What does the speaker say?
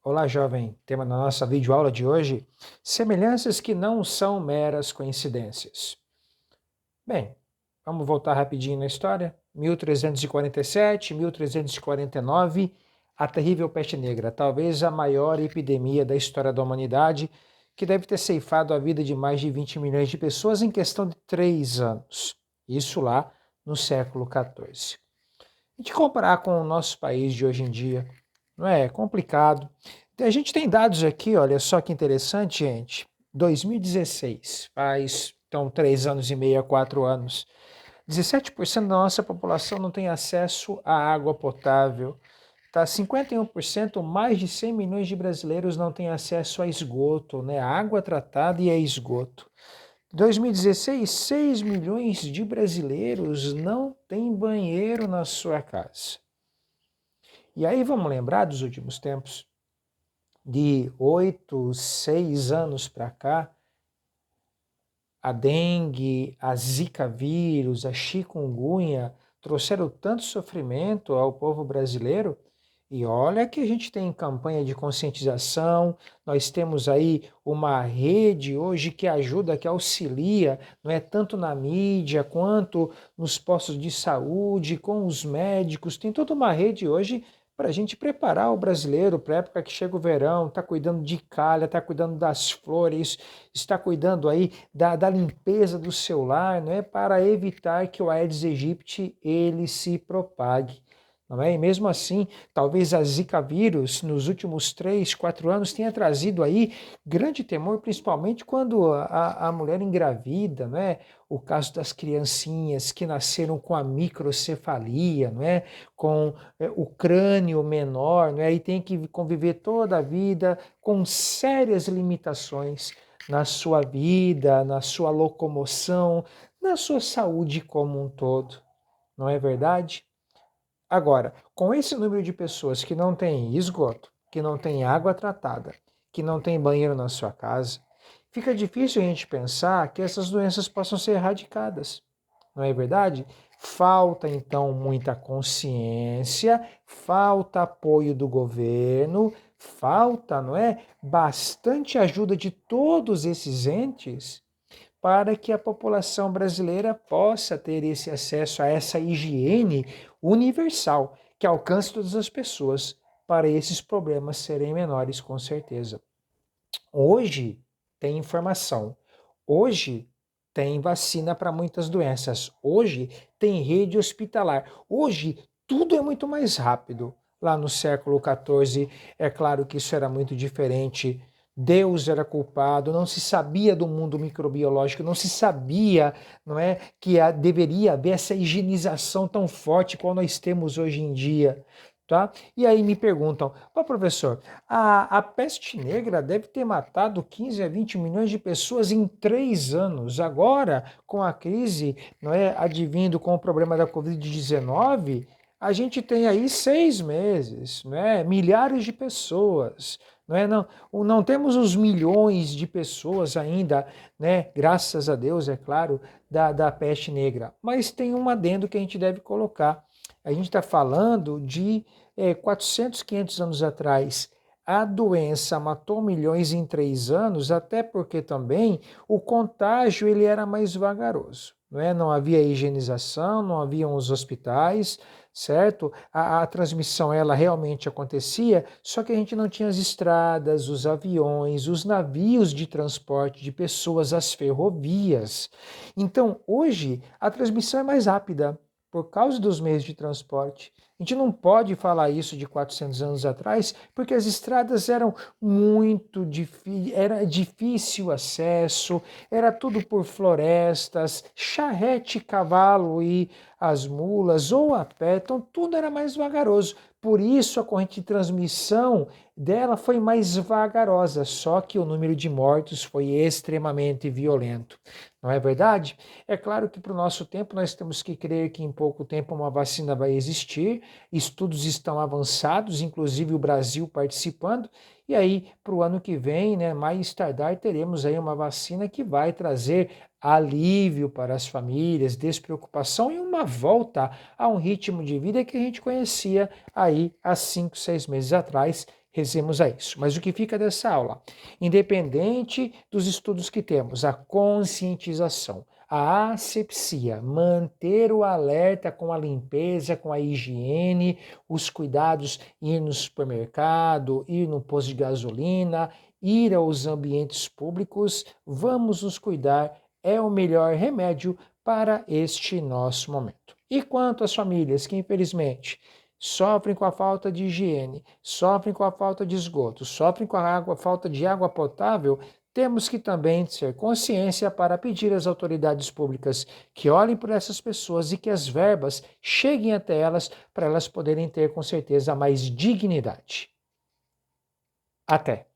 Olá, jovem. Tema da nossa videoaula de hoje: semelhanças que não são meras coincidências. Bem, vamos voltar rapidinho na história. 1347, 1349, a terrível peste negra, talvez a maior epidemia da história da humanidade, que deve ter ceifado a vida de mais de 20 milhões de pessoas em questão de 3 anos. Isso lá no século XIV. A gente comparar com o nosso país de hoje em dia, não é complicado. A gente tem dados aqui, olha só que interessante, gente. 2016, faz então 3 anos e meio a 4 anos. 17% da nossa população não tem acesso à água potável. Tá, 51%, mais de 100 milhões de brasileiros não têm acesso a esgoto, né? A água tratada e a esgoto. 2016, 6 milhões de brasileiros não têm banheiro na sua casa. E aí vamos lembrar dos últimos tempos, de 8, 6 anos para cá, a dengue, a zika vírus, a chikungunya trouxeram tanto sofrimento ao povo brasileiro. E olha que a gente tem campanha de conscientização, nós temos aí uma rede hoje que ajuda, que auxilia, não é tanto na mídia quanto nos postos de saúde, com os médicos, tem toda uma rede hoje para a gente preparar o brasileiro para a época que chega o verão, está cuidando de calha, está cuidando das flores, está cuidando aí da limpeza do seu lar, não é? Para evitar que o Aedes aegypti ele se propague. Não é? E mesmo assim, talvez a Zika vírus nos últimos 3, 4 anos tenha trazido aí grande temor, principalmente quando a mulher engravida, não é? O caso das criancinhas que nasceram com a microcefalia, não é? Com o crânio menor, não é? E tem que conviver toda a vida com sérias limitações na sua vida, na sua locomoção, na sua saúde como um todo. Não é verdade? Agora, com esse número de pessoas que não têm esgoto, que não têm água tratada, que não têm banheiro na sua casa, fica difícil a gente pensar que essas doenças possam ser erradicadas. Não é verdade? Falta então muita consciência, falta apoio do governo, falta, não é, bastante ajuda de todos esses entes para que a população brasileira possa ter esse acesso a essa higiene universal que alcance todas as pessoas para esses problemas serem menores, com certeza. Hoje tem informação, hoje tem vacina para muitas doenças, hoje tem rede hospitalar, hoje tudo é muito mais rápido. Lá no século XIV, é claro que isso era muito diferente. Deus era culpado, não se sabia do mundo microbiológico, não se sabia, não é, que deveria haver essa higienização tão forte qual nós temos hoje em dia. Tá? E aí me perguntam, professor, a peste negra deve ter matado 15 a 20 milhões de pessoas em 3 anos. Agora, com a crise, não é, advindo com o problema da Covid-19, a gente tem aí 6 meses, não é? Milhares de pessoas. Não, é? Não temos os milhões de pessoas ainda, né? Graças a Deus, é claro, da peste negra. Mas tem um adendo que a gente deve colocar. A gente está falando de 400, 500 anos atrás, a doença matou milhões em 3 anos, até porque também o contágio ele era mais vagaroso. Não é? Não havia higienização, não haviam os hospitais, certo? A transmissão ela realmente acontecia, só que a gente não tinha as estradas, os aviões, os navios de transporte de pessoas, as ferrovias. Então, hoje, a transmissão é mais rápida por causa dos meios de transporte. A gente não pode falar isso de 400 anos atrás, porque as estradas eram muito difíceis, era difícil acesso, era tudo por florestas, charrete, cavalo e as mulas ou a pé, então tudo era mais vagaroso. Por isso a corrente de transmissão dela foi mais vagarosa, só que o número de mortos foi extremamente violento. Não é verdade? É claro que para o nosso tempo nós temos que crer que em pouco tempo uma vacina vai existir, estudos estão avançados, inclusive o Brasil participando, e aí para o ano que vem, né, mais tardar, teremos aí uma vacina que vai trazer alívio para as famílias, despreocupação e uma volta a um ritmo de vida que a gente conhecia aí há 5, 6 meses atrás, rezemos a isso. Mas o que fica dessa aula? Independente dos estudos que temos, a conscientização, a asepsia, manter o alerta com a limpeza, com a higiene, os cuidados, ir no supermercado, ir no posto de gasolina, ir aos ambientes públicos, vamos nos cuidar, é o melhor remédio para este nosso momento. E quanto às famílias que, infelizmente, sofrem com a falta de higiene, sofrem com a falta de esgoto, sofrem com a falta de água potável, temos que também ter consciência para pedir às autoridades públicas que olhem por essas pessoas e que as verbas cheguem até elas para elas poderem ter, com certeza, mais dignidade. Até!